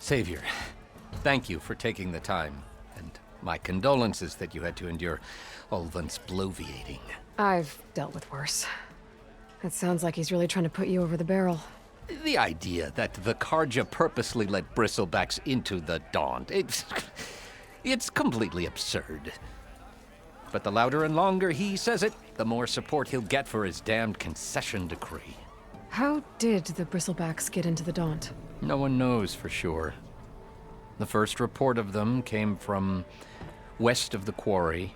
Savior, thank you for taking the time, and my condolences that you had to endure Ulvund's bloviating. I've dealt with worse. It sounds like he's really trying to put you over the barrel. The idea that the Karja purposely let bristlebacks into the Daunt, it's completely absurd. But the louder and longer he says it, the more support he'll get for his damned concession decree. How did the bristlebacks get into the Daunt? No one knows for sure. The first report of them came from west of the quarry.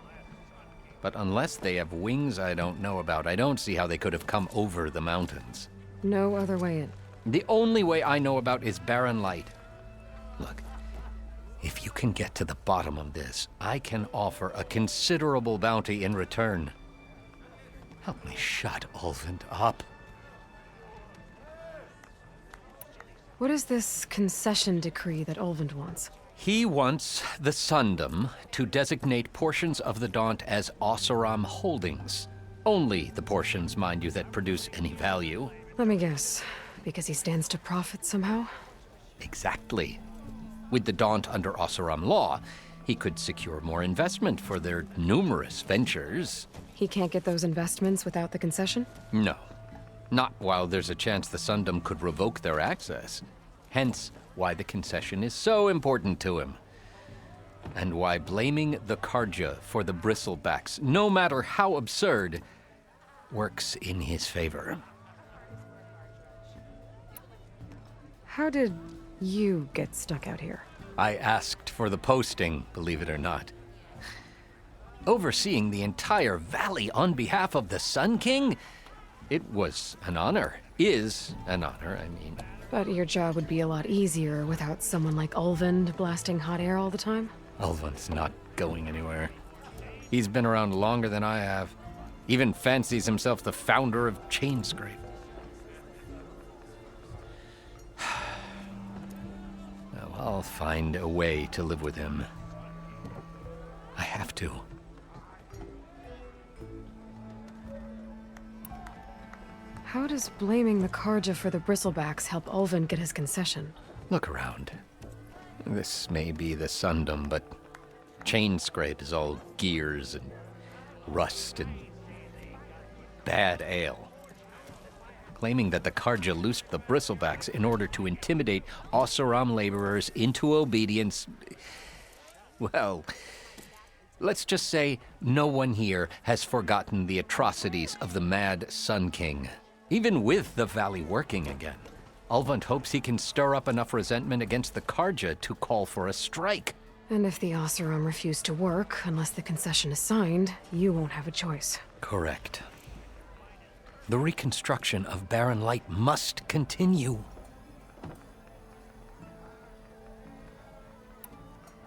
But unless they have wings I don't know about, I don't see how they could have come over the mountains. No other way in. The only way I know about is barren light. Look, if you can get to the bottom of this, I can offer a considerable bounty in return. Help me shut Ulvund up. What is this concession decree that Ulvund wants? He wants the Sundom to designate portions of the Daunt as Oseram holdings. Only the portions, mind you, that produce any value. Let me guess. Because he stands to profit somehow? Exactly. With the Daunt under Oseram law, he could secure more investment for their numerous ventures. He can't get those investments without the concession? No. Not while there's a chance the Sundom could revoke their access. Hence, why the concession is so important to him. And why blaming the Karja for the bristlebacks, no matter how absurd, works in his favor. How did you get stuck out here? I asked for the posting, believe it or not. Overseeing the entire valley on behalf of the Sun King? It was an honor. Is an honor, I mean. But your job would be a lot easier without someone like Ulvund blasting hot air all the time? Ulvund's not going anywhere. He's been around longer than I have. Even fancies himself the founder of Chainscrape. Well, I'll find a way to live with him. I have to. How does blaming the Karja for the bristlebacks help Ulvund get his concession? Look around. This may be the Sundom, but Chainscrape is all gears and rust and bad ale. Claiming that the Karja loosed the bristlebacks in order to intimidate Oseram laborers into obedience. Well, let's just say no one here has forgotten the atrocities of the mad Sun King. Even with the valley working again, Ulvund hopes he can stir up enough resentment against the Karja to call for a strike. And if the Oseram refuse to work, unless the concession is signed, you won't have a choice. Correct. The reconstruction of barren light must continue.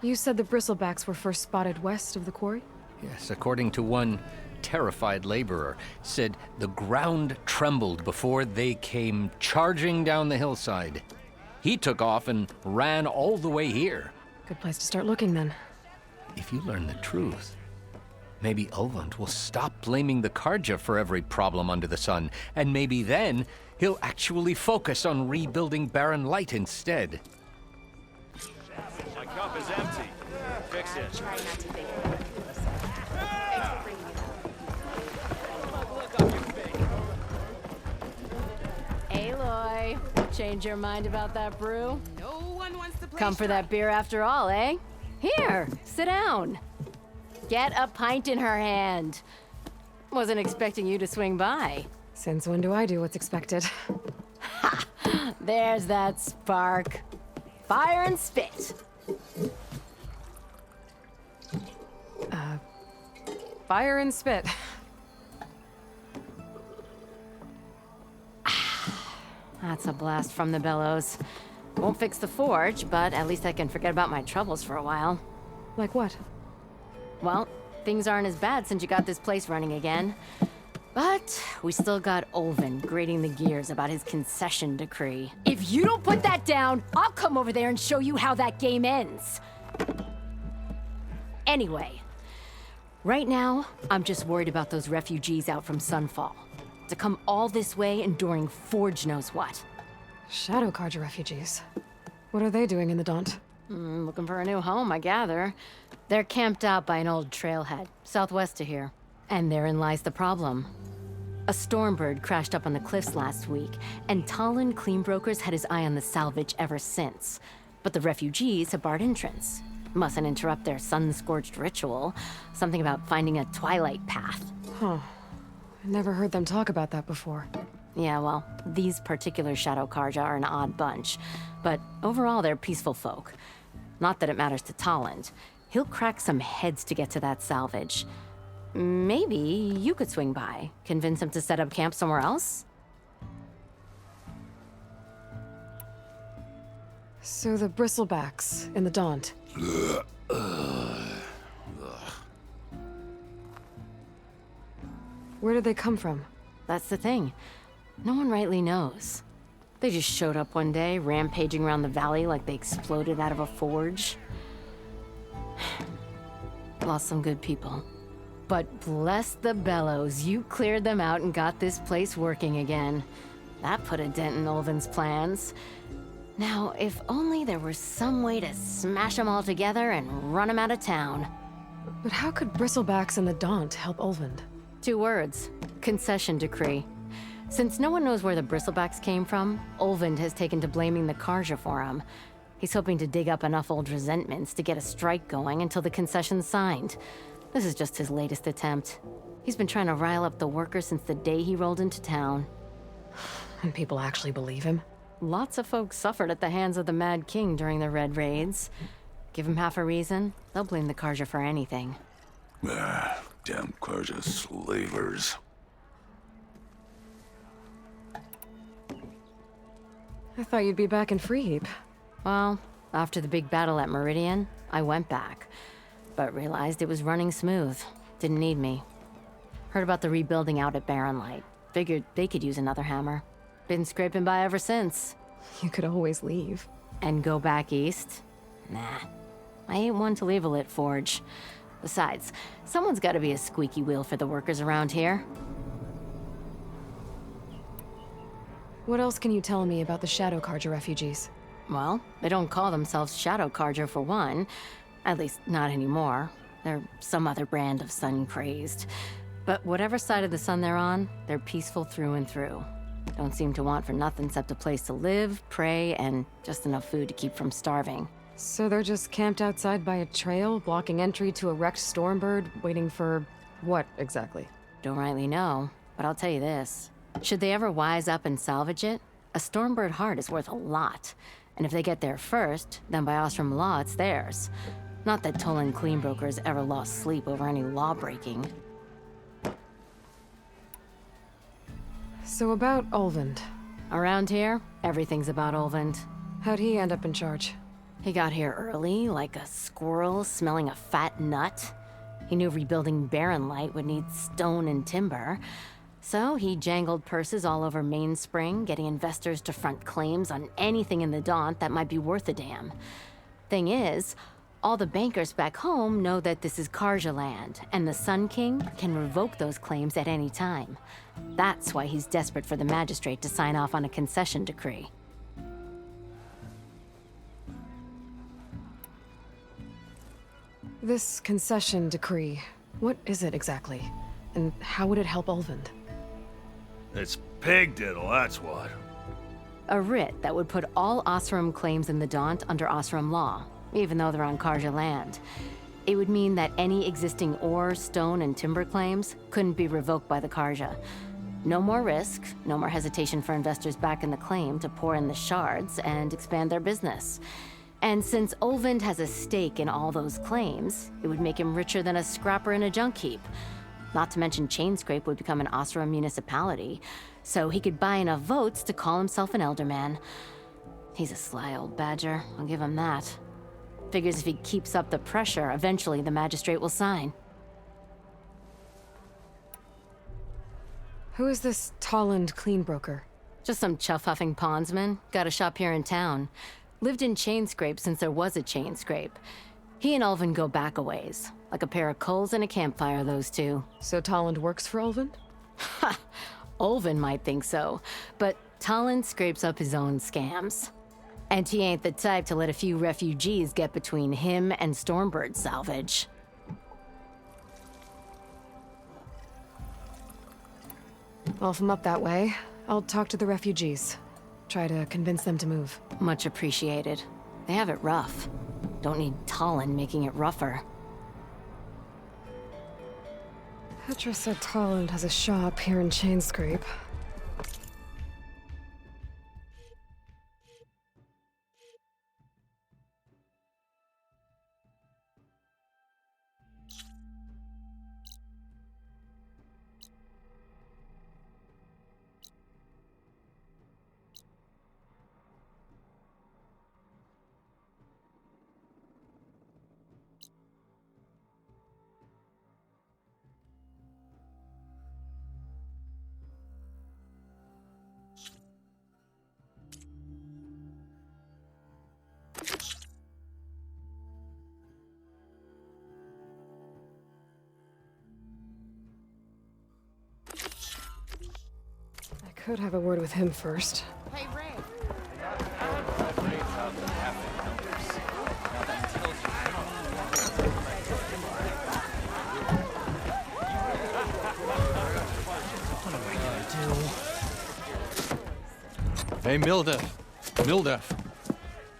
You said the bristlebacks were first spotted west of the quarry? Yes, according to one terrified laborer, said the ground trembled before they came charging down the hillside. He took off and ran all the way here. Good place to start looking, then. If you learn the truth, maybe Ulvund will stop blaming the Karja for every problem under the sun, and maybe then he'll actually focus on rebuilding barren light instead. My cup is empty. Fix it. Try not to think about it. Aloy, change your mind about that brew? No one wants to play. Come for that beer after all, eh? Here, sit down. Get a pint in her hand. Wasn't expecting you to swing by. Since when do I do what's expected? Ha! There's that spark. Fire and spit. Fire and spit. That's a blast from the bellows. Won't fix the forge, but at least I can forget about my troubles for a while. Like what? Well, things aren't as bad since you got this place running again. But we still got Ulvund grating the gears about his concession decree. If you don't put that down, I'll come over there and show you how that game ends. Anyway, right now, I'm just worried about those refugees out from Sunfall. To come all this way enduring Forge knows what. Shadow Karja refugees. What are they doing in the Daunt? Looking for a new home, I gather. They're camped out by an old trailhead, southwest of here. And therein lies the problem. A Stormbird crashed up on the cliffs last week, and Talon Cleanbrokers had his eye on the salvage ever since. But the refugees have barred entrance. Mustn't interrupt their sun-scorched ritual. Something about finding a twilight path. Huh. I never heard them talk about that before. Yeah, well, these particular Shadow Karja are an odd bunch. But overall, they're peaceful folk. Not that it matters to Talon. He'll crack some heads to get to that salvage. Maybe you could swing by, convince him to set up camp somewhere else? So the bristlebacks in the Daunt. Where did they come from? That's the thing. No one rightly knows. They just showed up one day, rampaging around the valley like they exploded out of a forge. Lost some good people. But bless the bellows, you cleared them out and got this place working again. That put a dent in Ulvin's plans. Now, if only there were some way to smash them all together and run them out of town. But how could bristlebacks in the Daunt help Ulvund? 2 words. Concession decree. Since no one knows where the bristlebacks came from, Ulvund has taken to blaming the Karja for them. He's hoping to dig up enough old resentments to get a strike going until the concession's signed. This is just his latest attempt. He's been trying to rile up the workers since the day he rolled into town. And people actually believe him? Lots of folks suffered at the hands of the Mad King during the Red Raids. Give him half a reason, they'll blame the Karja for anything. Damn Karja slavers. I thought you'd be back in Freeheap. Well, after the big battle at Meridian, I went back. But realized it was running smooth. Didn't need me. Heard about the rebuilding out at Barren Light. Figured they could use another hammer. Been scraping by ever since. You could always leave. And go back east? Nah. I ain't one to leave a lit forge. Besides, someone's gotta be a squeaky wheel for the workers around here. What else can you tell me about the Shadow Karja refugees? Well, they don't call themselves Shadow Karja for one. At least, not anymore. They're some other brand of sun-crazed. But whatever side of the sun they're on, they're peaceful through and through. Don't seem to want for nothing except a place to live, pray, and just enough food to keep from starving. So they're just camped outside by a trail, blocking entry to a wrecked Stormbird, waiting for what, exactly? Don't rightly know, but I'll tell you this. Should they ever wise up and salvage it, a Stormbird heart is worth a lot. And if they get there first, then by Ostrom law, it's theirs. Not that Tolan Cleanbrokers ever lost sleep over any law-breaking. So about Ulvund. Around here, everything's about Ulvund. How'd he end up in charge? He got here early, like a squirrel smelling a fat nut. He knew rebuilding Barren Light would need stone and timber. So he jangled purses all over Mainspring, getting investors to front claims on anything in the Daunt that might be worth a damn. Thing is, all the bankers back home know that this is Karja land, and the Sun King can revoke those claims at any time. That's why he's desperate for the magistrate to sign off on a concession decree. This concession decree, what is it exactly? And how would it help Ulvund? It's pig diddle, that's what. A writ that would put all Osram claims in the Daunt under Osram law, even though they're on Karja land. It would mean that any existing ore, stone, and timber claims couldn't be revoked by the Karja. No more risk, no more hesitation for investors back in the claim to pour in the shards and expand their business. And since Ulvund has a stake in all those claims, it would make him richer than a scrapper in a junk heap. Not to mention Chainscrape would become an Osram municipality, so he could buy enough votes to call himself an elderman. He's a sly old badger, I'll give him that. Figures if he keeps up the pressure, eventually the magistrate will sign. Who is this Tolland Cleanbroker? Just some chuff-huffing pondsman, got a shop here in town. Lived in Chainscrape since there was a Chainscrape. He and Ulvund go back a ways. Like a pair of coals and a campfire, those two. So Tolland works for Ulvund? Ha! Ulvund might think so, but Tolland scrapes up his own scams. And he ain't the type to let a few refugees get between him and Stormbird salvage. Well, if I'm up that way, I'll talk to the refugees. Try to convince them to move. Much appreciated. They have it rough. Don't need Talon making it rougher. Petra said Talon has a shop here in Chainscrape. I could have a word with him first. Hey, Ray. Hey, Milda.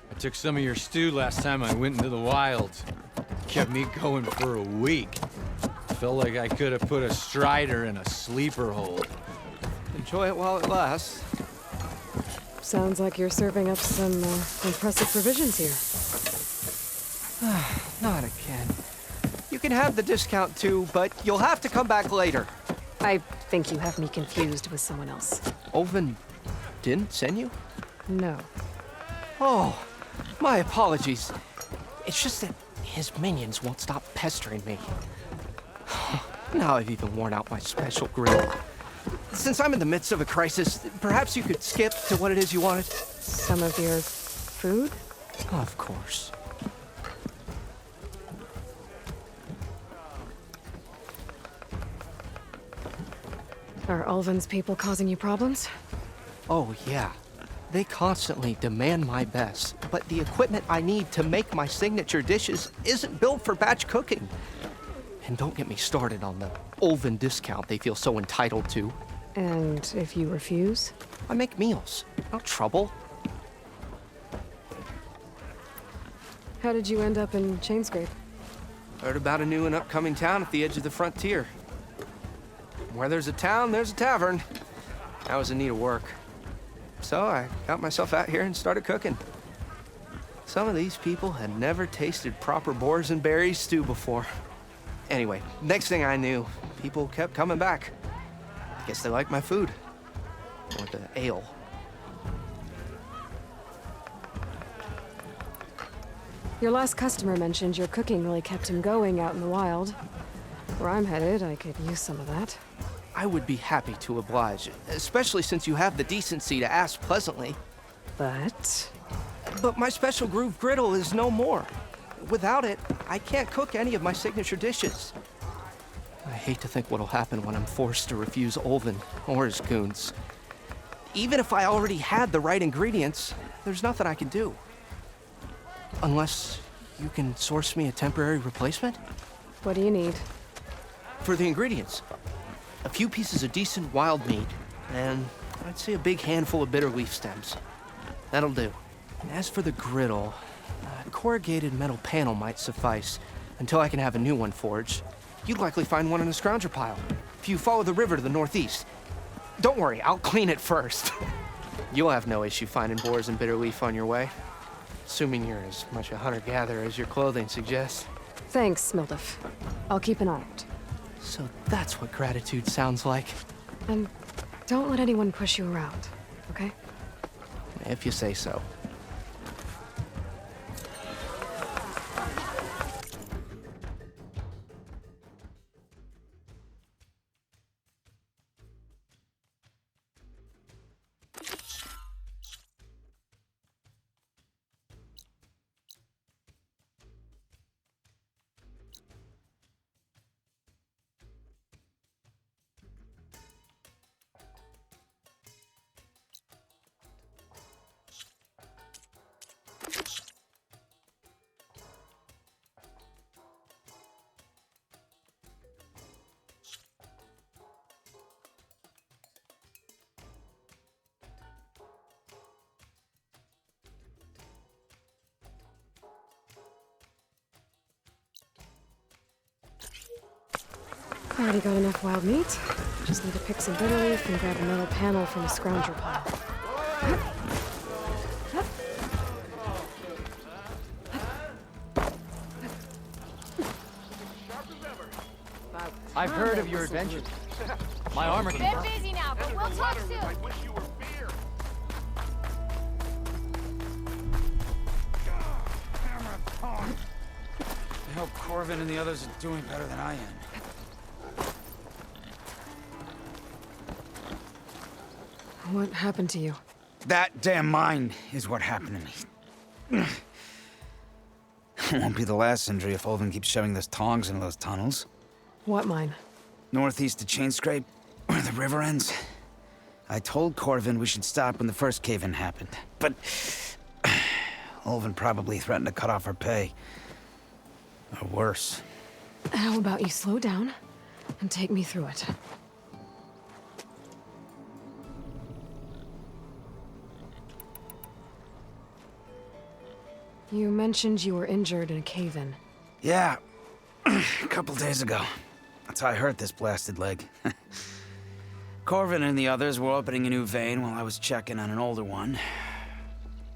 I took some of your stew last time I went into the wilds. Kept me going for a week. Felt like I could have put a strider in a sleeper hold. Enjoy it while it lasts. Sounds like you're serving up some impressive provisions here. Not again. You can have the discount too, but you'll have to come back later. I think you have me confused with someone else. Oven didn't send you? No. Oh, my apologies. It's just that his minions won't stop pestering me. Now I've even worn out my special grill. Since I'm in the midst of a crisis, perhaps you could skip to what it is you wanted? Some of your food? Of course. Are Ulvin's people causing you problems? Oh, yeah. They constantly demand my best, but the equipment I need to make my signature dishes isn't built for batch cooking. And don't get me started on the Ulvin discount they feel so entitled to. And if you refuse? I make meals, no trouble. How did you end up in Chainscrape? Heard about a new and upcoming town at the edge of the frontier. Where there's a town, there's a tavern. I was in need of work. So I got myself out here and started cooking. Some of these people had never tasted proper boars and berries stew before. Anyway, next thing I knew, people kept coming back. I guess they liked my food. Or the ale. Your last customer mentioned your cooking really kept him going out in the wild. Where I'm headed, I could use some of that. I would be happy to oblige, especially since you have the decency to ask pleasantly. But my special groove griddle is no more. Without it, I can't cook any of my signature dishes. I hate to think what'll happen when I'm forced to refuse Ulvin or his goons. Even if I already had the right ingredients, there's nothing I can do. Unless you can source me a temporary replacement? what do you need? For the ingredients, a few pieces of decent wild meat, and I'd say a big handful of bitter leaf stems. That'll do. As for the griddle, a corrugated metal panel might suffice until I can have a new one forged. You'd likely find one in a scrounger pile if you follow the river to the northeast. Don't worry, I'll clean it first. You'll have no issue finding boars and bitter leaf on your way, assuming you're as much a hunter-gatherer as your clothing suggests. Thanks, Mildif. I'll keep an eye out. So that's what gratitude sounds like. And don't let anyone push you around, okay? If you say so. Already got enough wild meat. Just need to pick some bitter leaf and grab a metal panel from a scrounger pile. I've heard of your adventures. My armor can Been busy now, but we'll talk soon. I hope Corvin and the others are doing better than I am. What happened to you? That damn mine is what happened to me. It won't be the last injury if Olvin keeps shoving those tongs into those tunnels. What mine? Northeast of Chain Scrape, where the river ends. I told Corvin we should stop when the first cave-in happened, but Olvin probably threatened to cut off our pay. Or worse. How about you slow down and take me through it? You mentioned you were injured in a cave-in. Yeah, a couple days ago. That's how I hurt this blasted leg. Corvin and the others were opening a new vein while I was checking on an older one.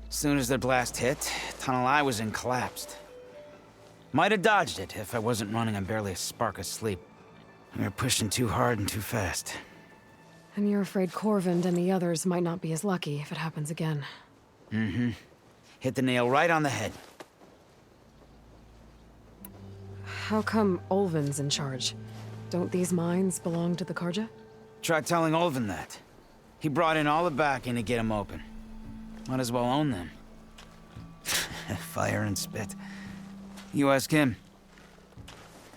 As soon as their blast hit, the tunnel I was in collapsed. Might have dodged it if I wasn't running on barely a spark of sleep. We were pushing too hard and too fast. And you're afraid Corvin and the others might not be as lucky if it happens again. Mm-hmm. Hit the nail right on the head. How come Olvin's in charge? Don't these mines belong to the Karja? Try telling Olvin that. He brought in all the backing to get them open. Might as well own them. Fire and spit. You ask him.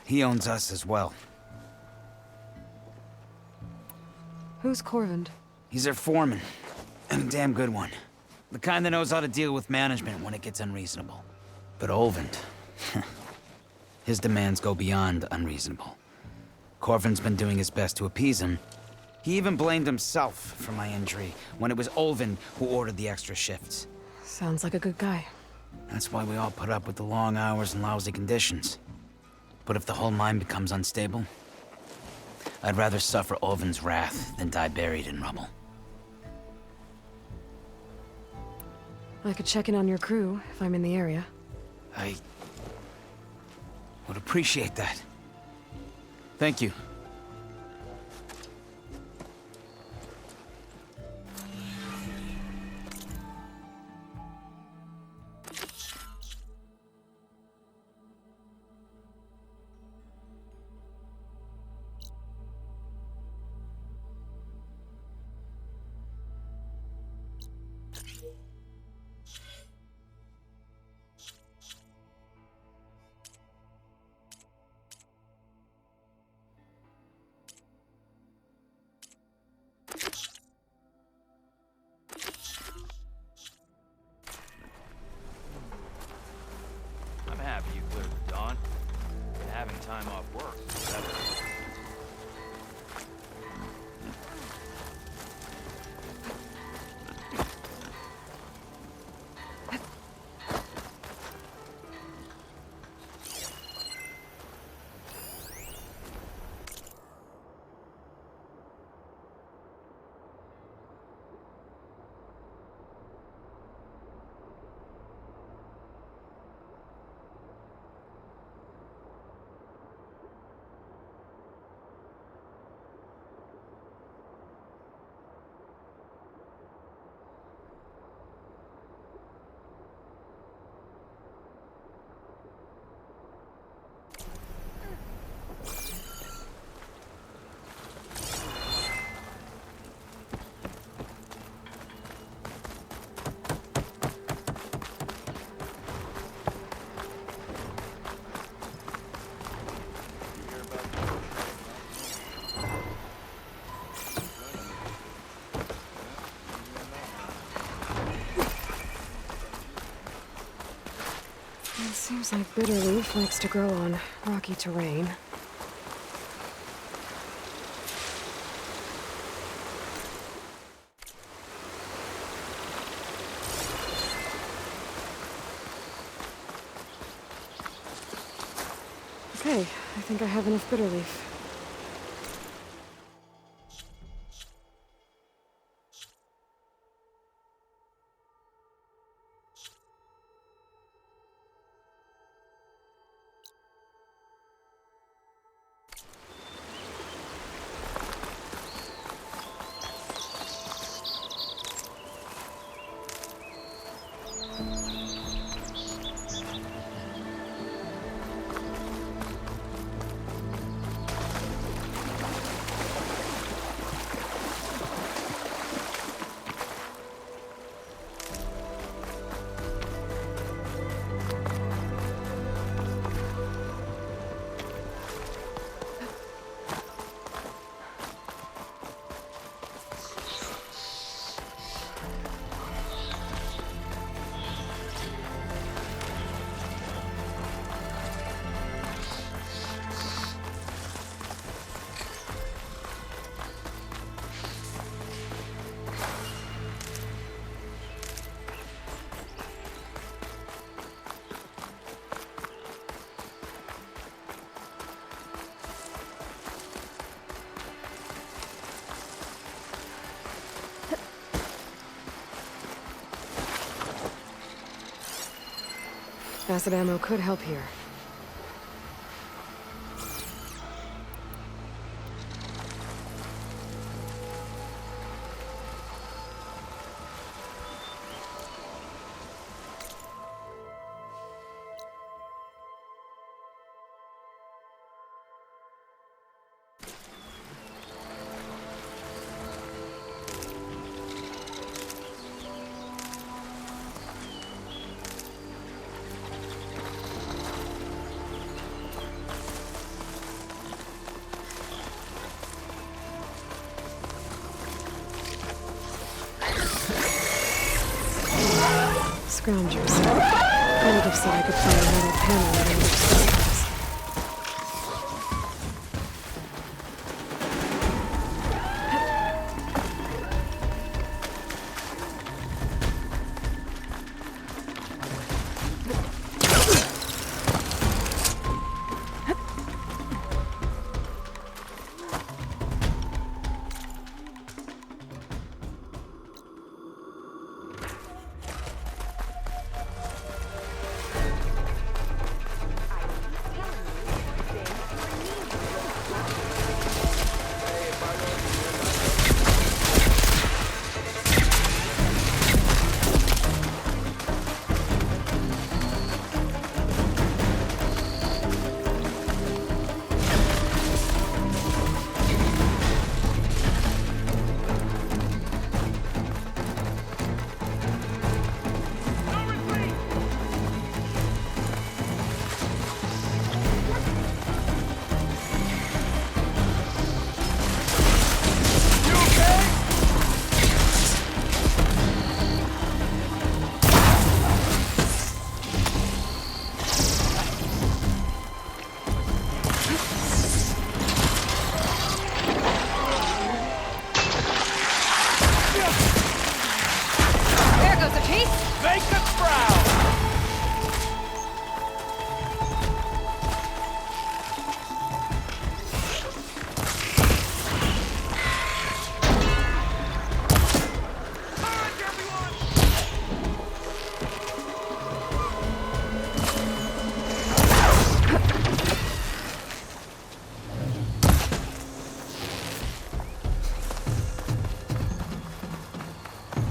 He owns us as well. Who's Corvin? He's their foreman. And a damn good one. The kind that knows how to deal with management when it gets unreasonable. But Olvin... his demands go beyond unreasonable. Corvin's been doing his best to appease him. He even blamed himself for my injury when it was Olvin who ordered the extra shifts. Sounds like a good guy. That's why we all put up with the long hours and lousy conditions. But if the whole mine becomes unstable, I'd rather suffer Olvin's wrath than die buried in rubble. I could check in on your crew if I'm in the area. I would appreciate that. Thank you. I'm happy you cleared the dawn. Having time off work is better. It seems like bitter leaf likes to grow on rocky terrain. Okay, I think I have enough bitter leaf. Acid ammo could help here. Scroungers. I would have said I could find a metal panel at another storehouse.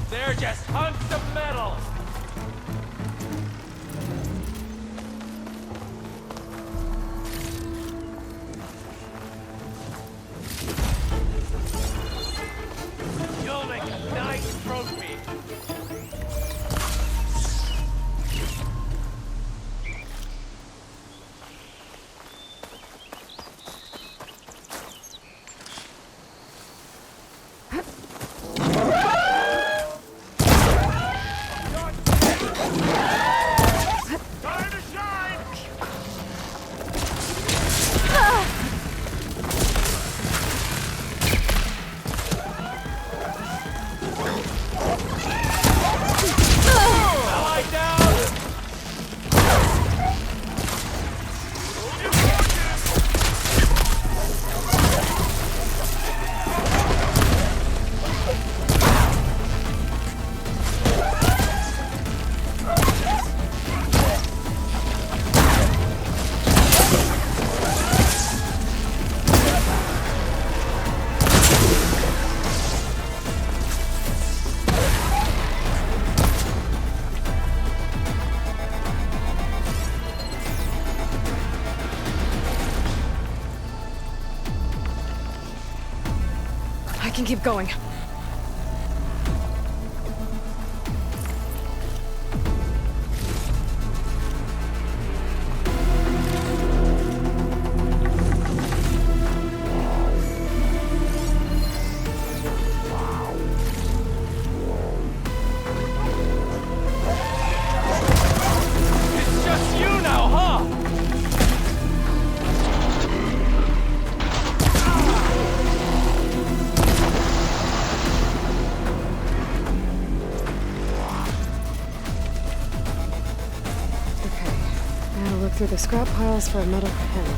They're just hunks of metal! You'll make a nice trophy! I can keep going. It's just you now, huh? Look through the scrap piles for a metal panel.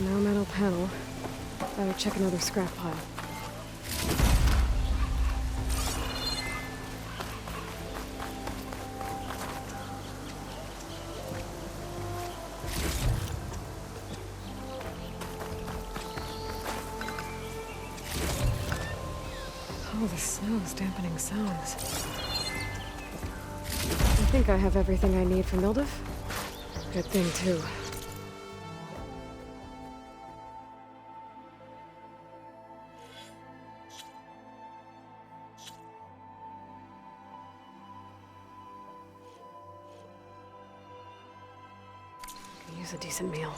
No metal panel. Better check another scrap pile. Oh, the snow's dampening sounds. I think I have everything I need for Mildev. Good thing, too. Could use a decent meal.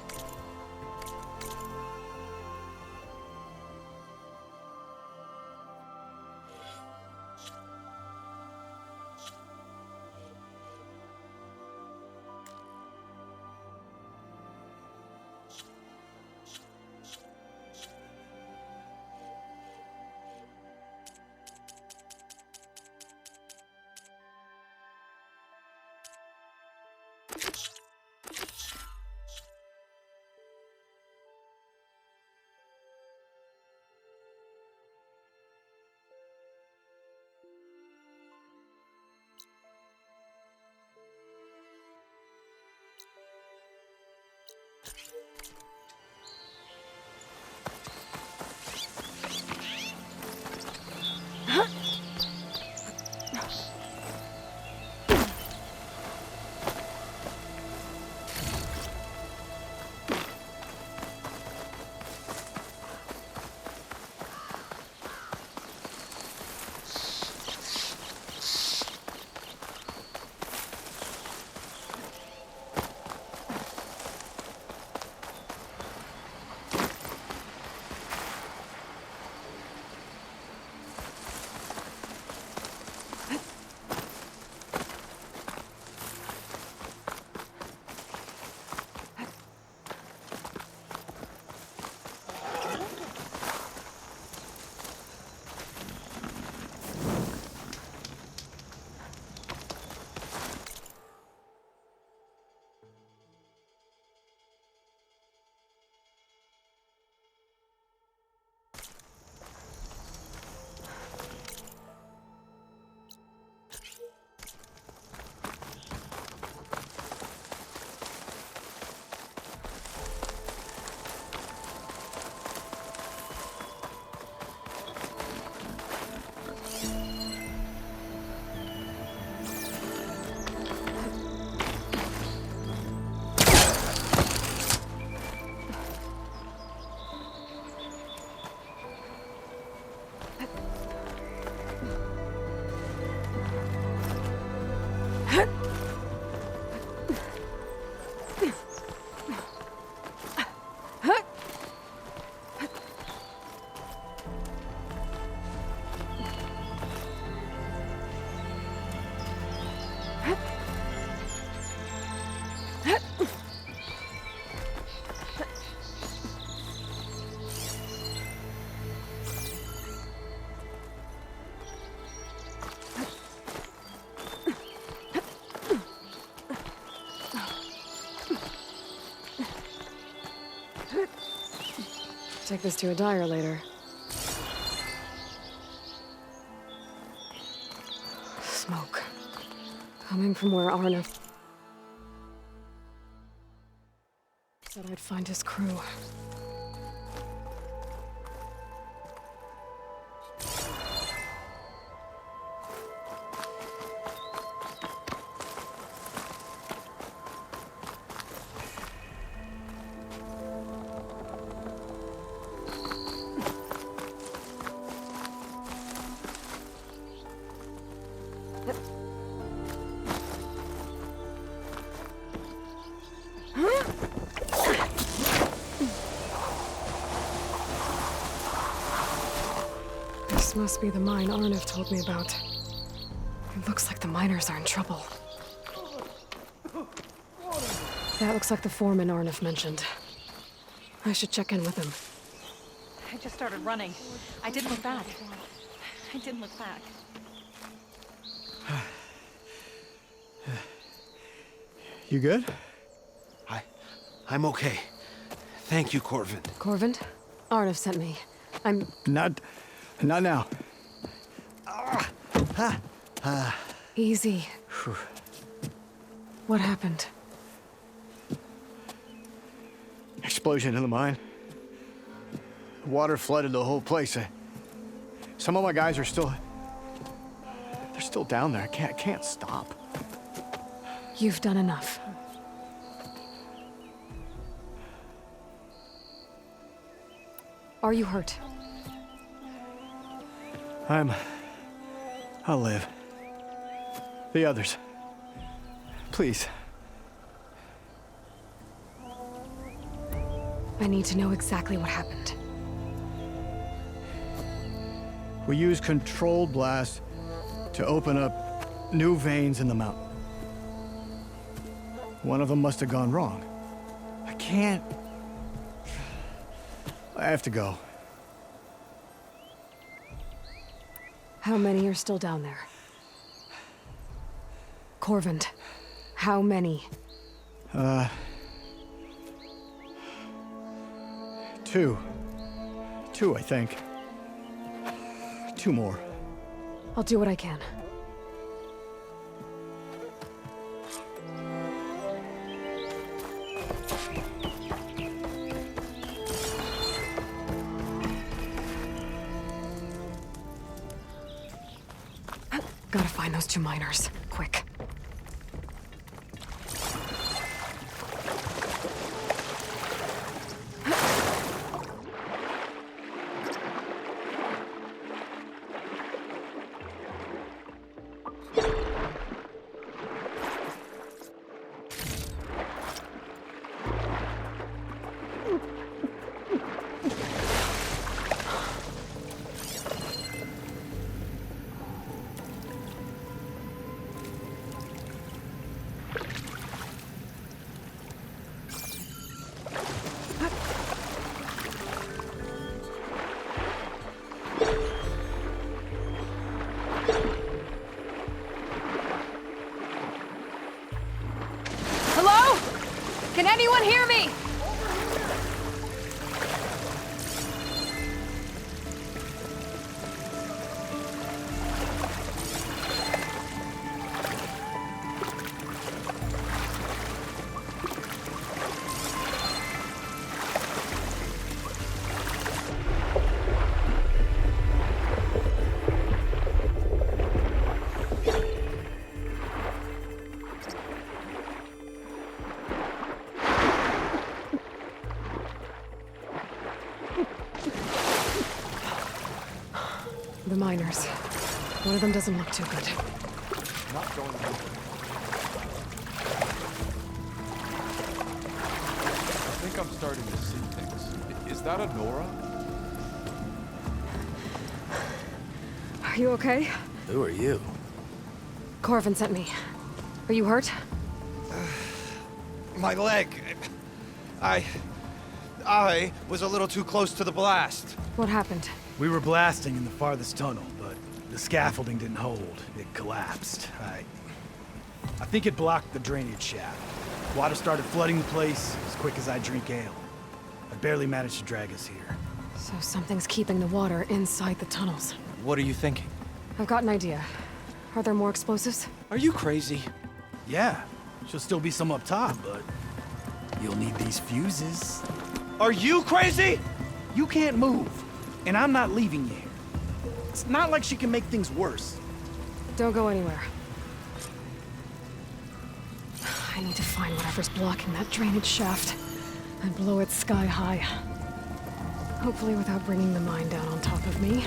Take this to a dyer later. Smoke. Coming from where Arna said I'd find his crew. This must be the mine Arnav told me about. It looks like the miners are in trouble. That looks like the foreman Arnav mentioned. I should check in with him. I just started running. I didn't look back. You good? I'm okay. Thank you, Corvin. Corvin? Arnav sent me. I'm... Not now. Easy. What happened? Explosion in the mine. Water flooded the whole place. Some of my guys are still... They're still down there. I can't stop. You've done enough. Are you hurt? I'll live. The others. Please. I need to know exactly what happened. We used controlled blast to open up new veins in the mountain. One of them must have gone wrong. I can't... I have to go. How many are still down there? Corvin, how many? Two. Two, I think. Two more. I'll do what I can. Gotta find those two miners. Quick. Can anyone hear me? The miners. One of them doesn't look too good. Not going to. I think I'm starting to see things. Is that a Nora? Are you okay? Who are you? Corvin sent me. Are you hurt? My leg. I was a little too close to the blast. What happened? We were blasting in the farthest tunnel, but the scaffolding didn't hold. It collapsed. I think it blocked the drainage shaft. Water started flooding the place as quick as I drink ale. I barely managed to drag us here. So something's keeping the water inside the tunnels. What are you thinking? I've got an idea. Are there more explosives? Are you crazy? Yeah, should still be some up top, but you'll need these fuses. Are you crazy? You can't move, and I'm not leaving you here. It's not like she can make things worse. Don't go anywhere. I need to find whatever's blocking that drainage shaft and blow it sky high. Hopefully without bringing the mine down on top of me.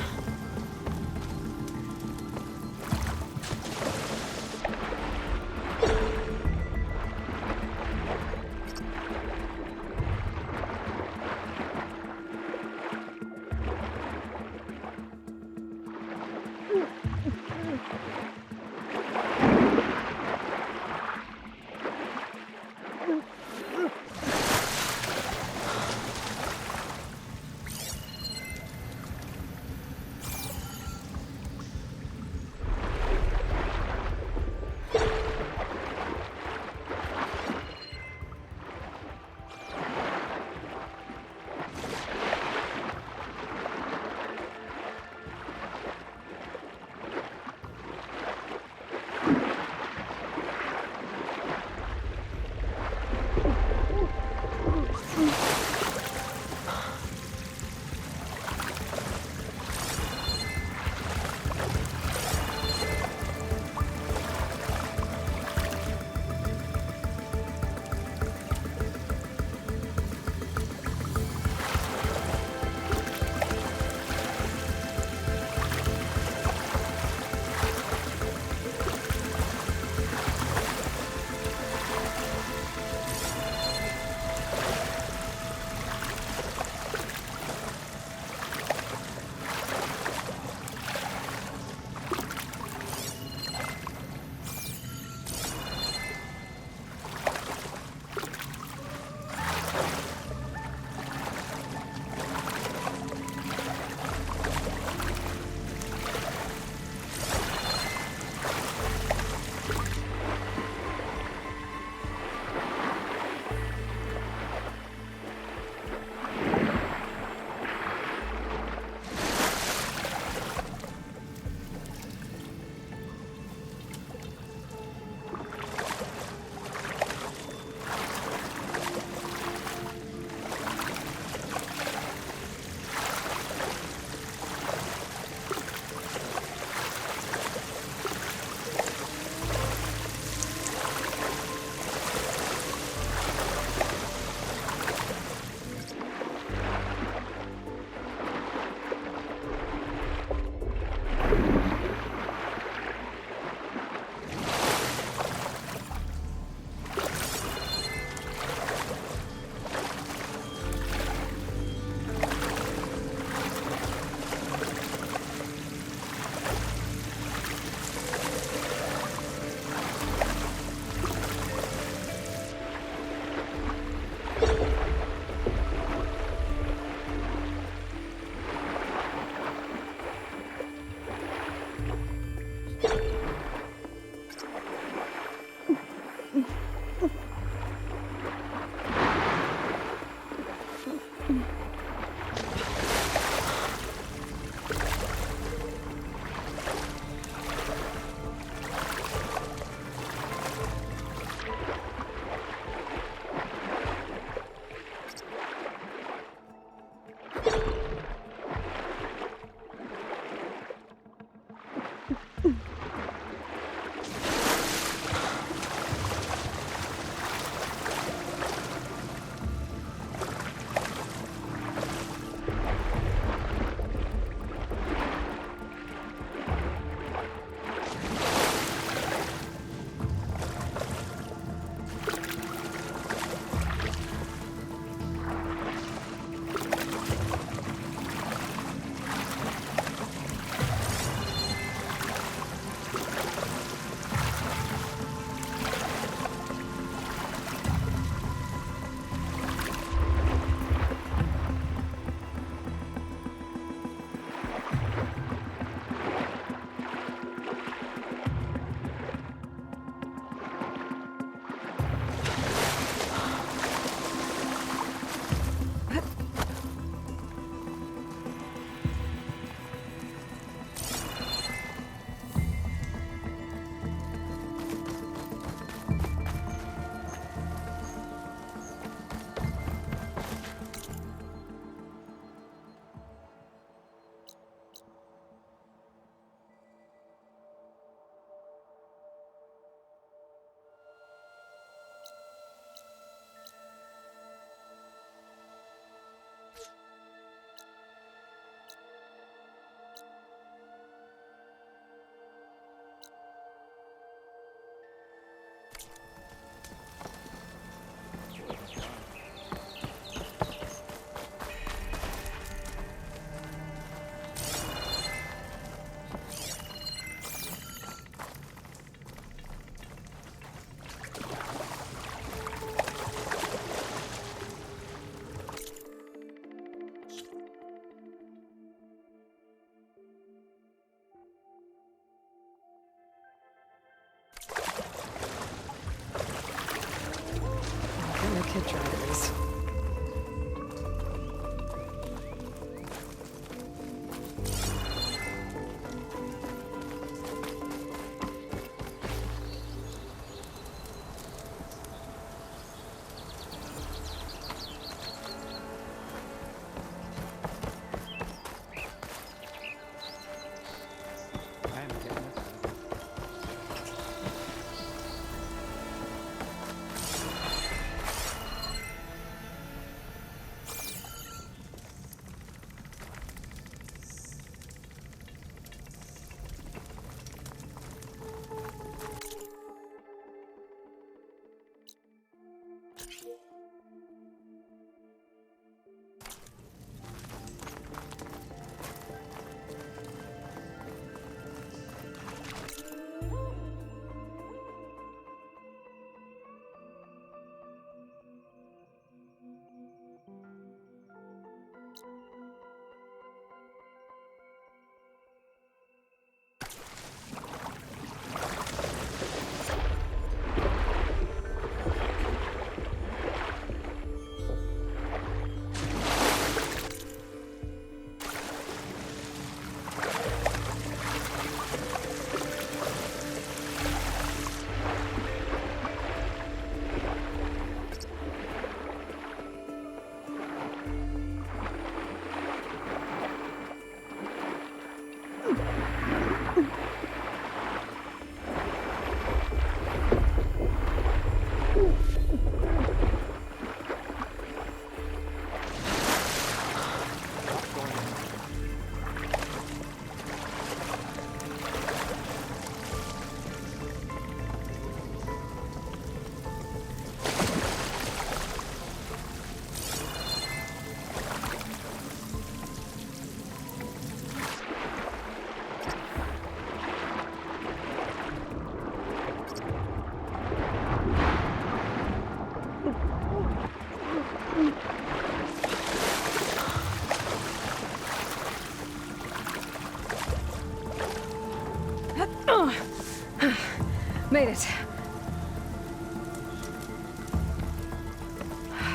Made it.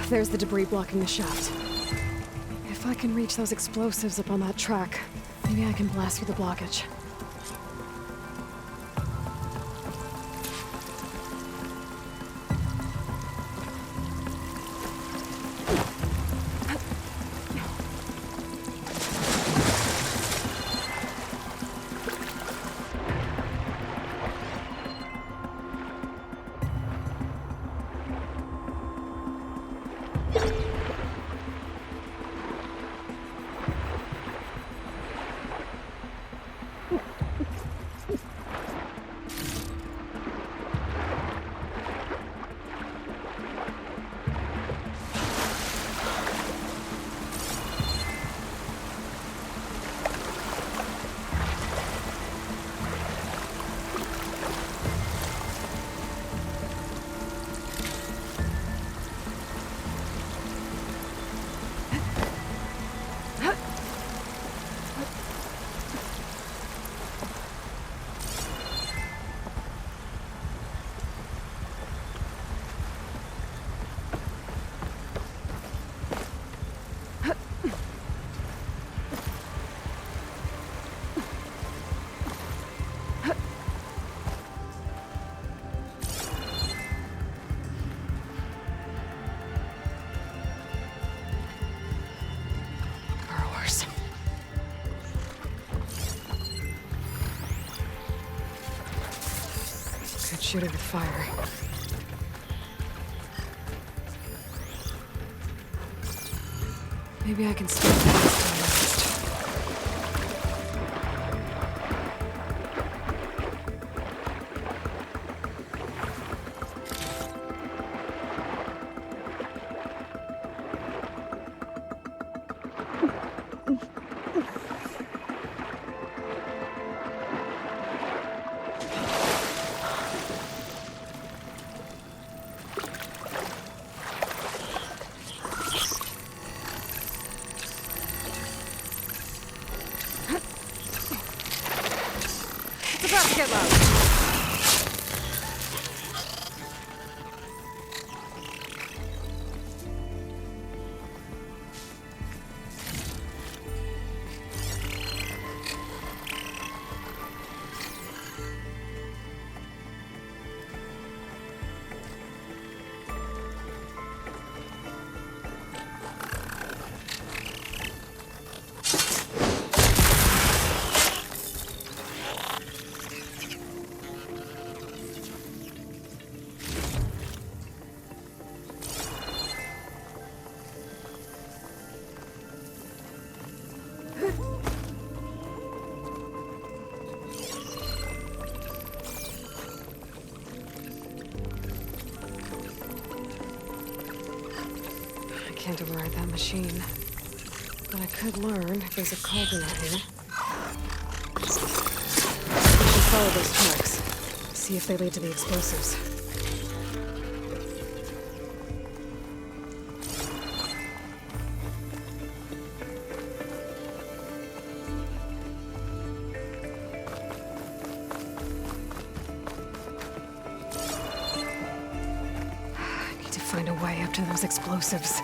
There's the debris blocking the shaft. If I can reach those explosives up on that track, maybe I can blast through the blockage. Shoot it with fire. Maybe I can stop that. Get low. I can't override that machine. But I could learn if there's a cauldron out here. I should follow those tracks. See if they lead to the explosives. I need to find a way up to those explosives.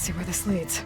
Let's see where this leads.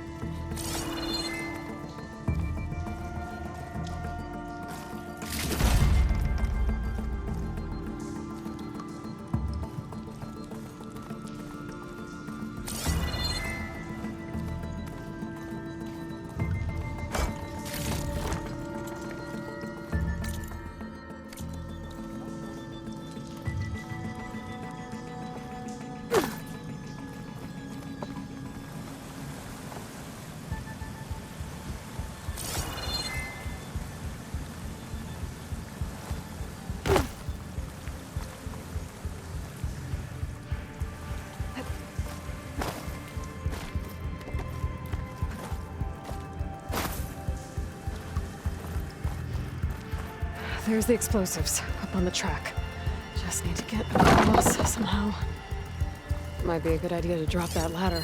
There's the explosives, up on the track. Just need to get across somehow. Might be a good idea to drop that ladder.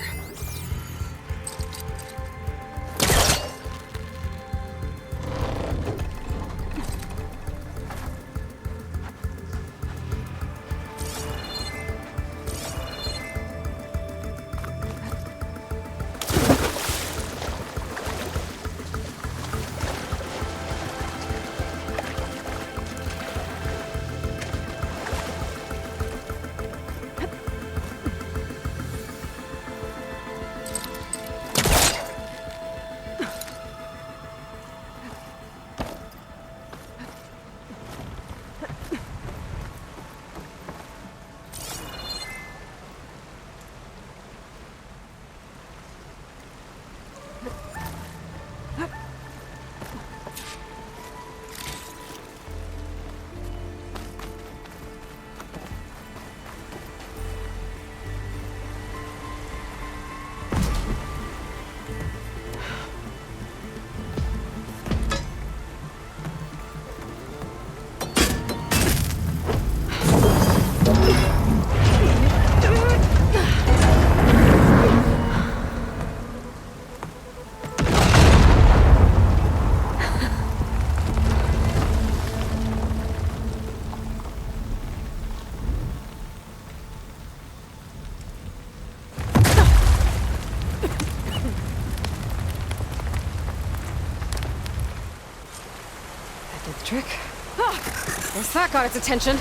Trick. Ah, guess that got its attention.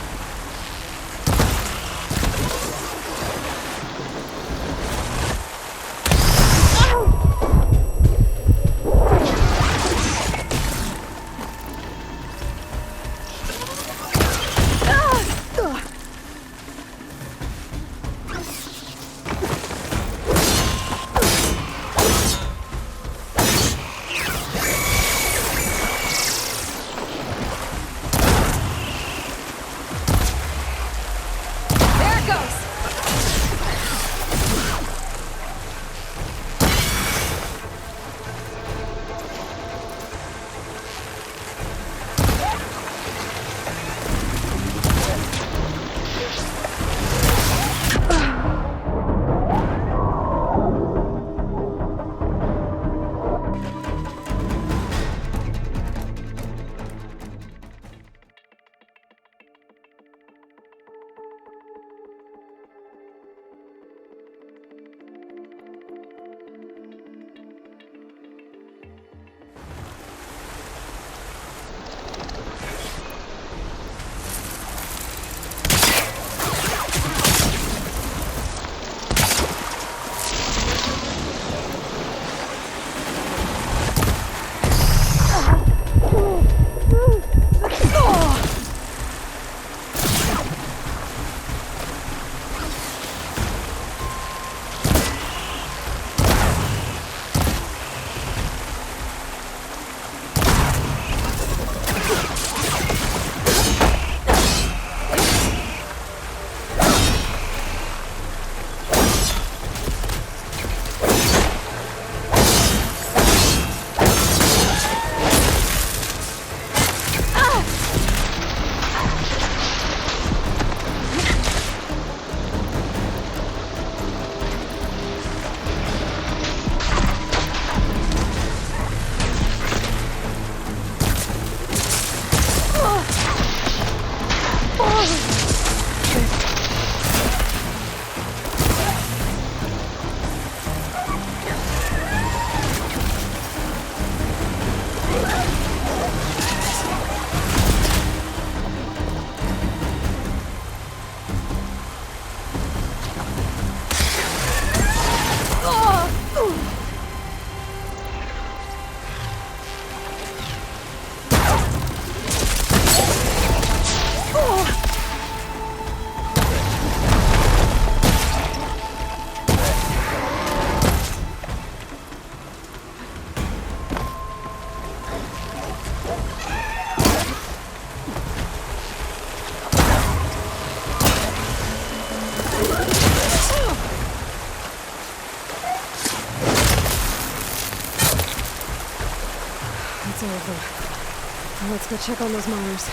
That's all of them. Now let's go check on those miners.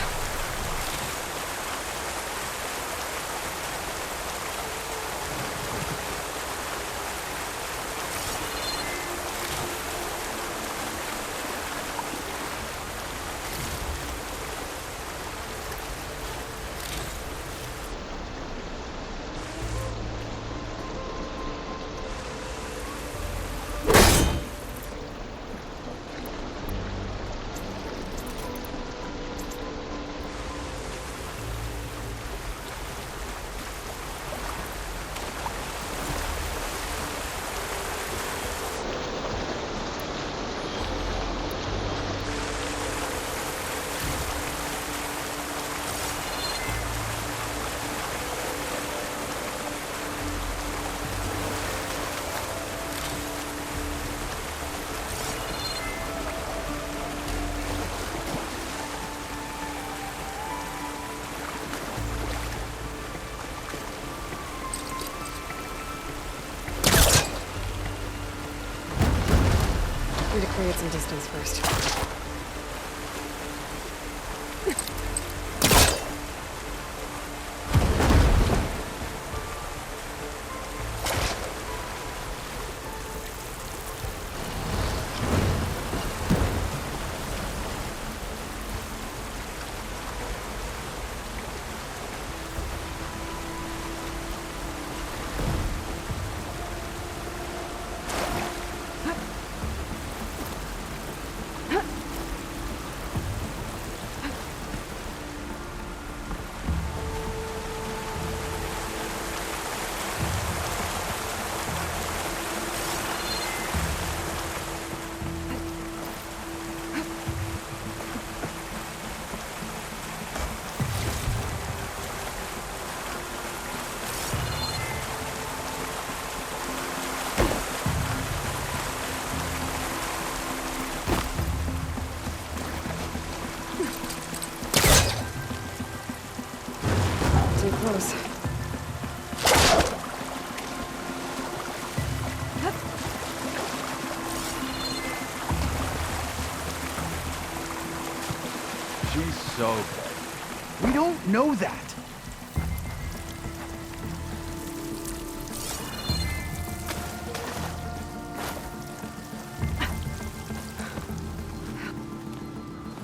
Need to create some distance first. Close. She's so good. We don't know that.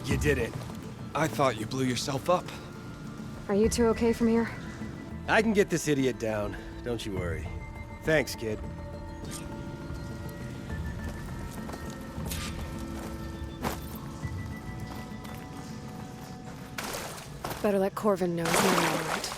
You did it. I thought you blew yourself up. Are you two okay from here? I can get this idiot down. Don't you worry. Thanks, kid. Better let Corvin know he's not all right.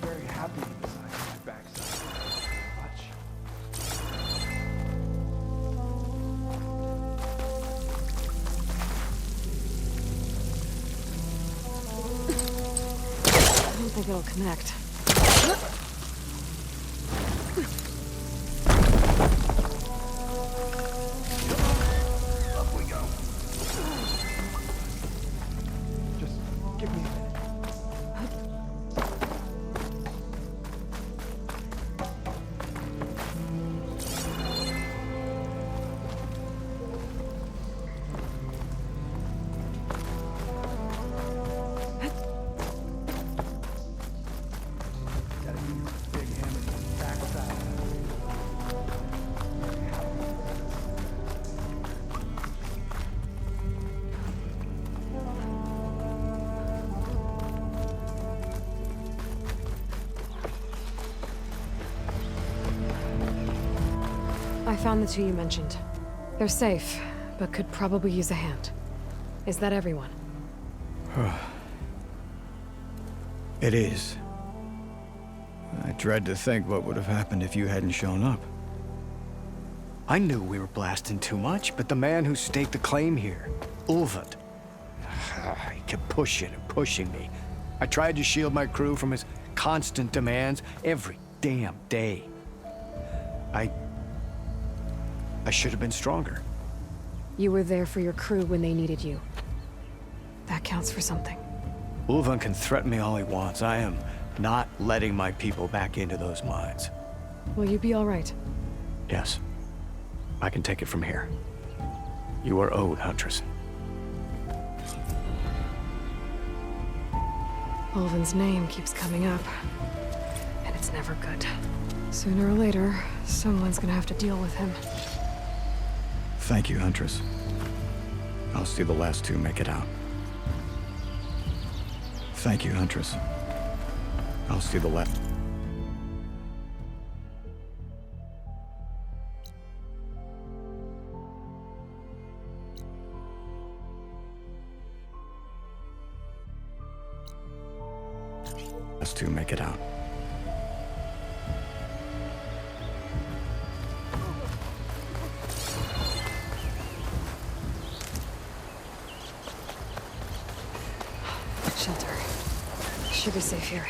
Very happy beside my backside. Watch. I don't think it'll connect. Up we go. Just give me a minute. Gotta use the big hammer to the backside. I found the two you mentioned. They're safe, but could probably use a hand. Is that everyone? It is. I dread to think what would have happened if you hadn't shown up. I knew we were blasting too much, but the man who staked the claim here, Ulvad, he kept pushing and pushing me. I tried to shield my crew from his constant demands every damn day. I should have been stronger. You were there for your crew when they needed you. That counts for something. Ulven can threaten me all he wants. I am not letting my people back into those mines. Will you be all right? Yes. I can take it from here. You are owed, Huntress. Ulven's name keeps coming up, and it's never good. Sooner or later, someone's gonna have to deal with him. Thank you, Huntress. I'll see the last two make it out. Thank you, Huntress. I'll see the last... last two make it out. Shelter. Should be safe here.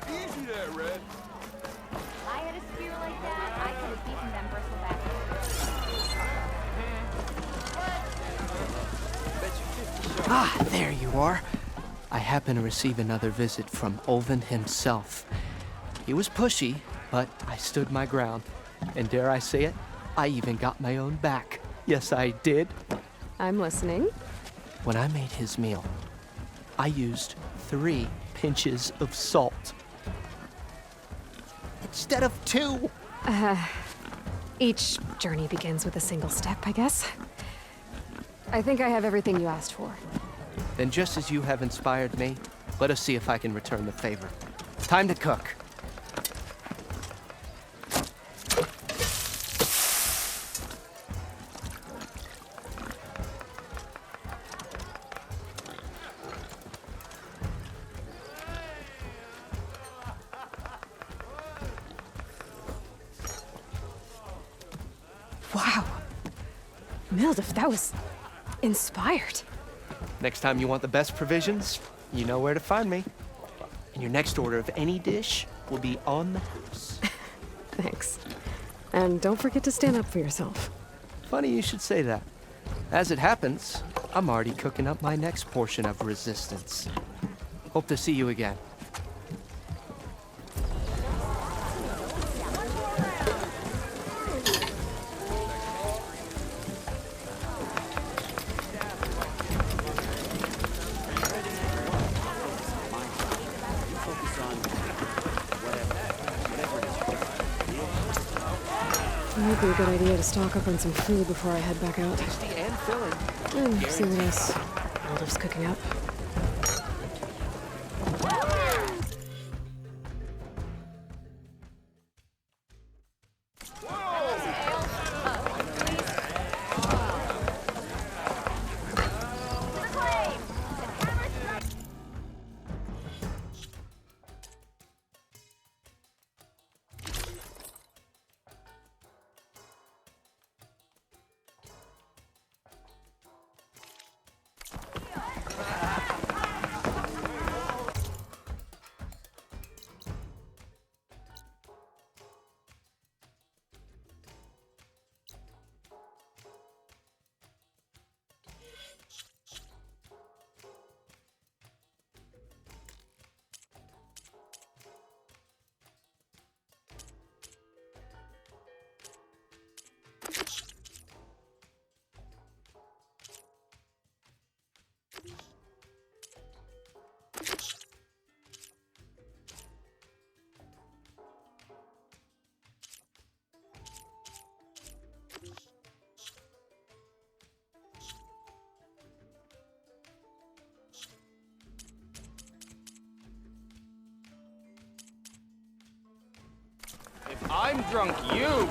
Easy there, Red. If I had a spear like that, I could have beaten them bristle back. Ah, there you are. I happen to receive another visit from Ulven himself. He was pushy, but I stood my ground. And dare I say it, I even got my own back. Yes, I did. I'm listening. When I made his meal, I used 3 pinches of salt. Instead of 2. Each journey begins with a single step, I guess. I think I have everything you asked for. Then just as you have inspired me, let us see if I can return the favor. Time to cook. Wow. Mildef, that was inspired. Next time you want the best provisions, you know where to find me. And your next order of any dish will be on the house. Thanks. And don't forget to stand up for yourself. Funny you should say that. As it happens, I'm already cooking up my next portion of resistance. Hope to see you again. It might be a good idea to stock up on some food before I head back out. Tasty and filling. And see what else Aldo's cooking up. If I'm drunk, you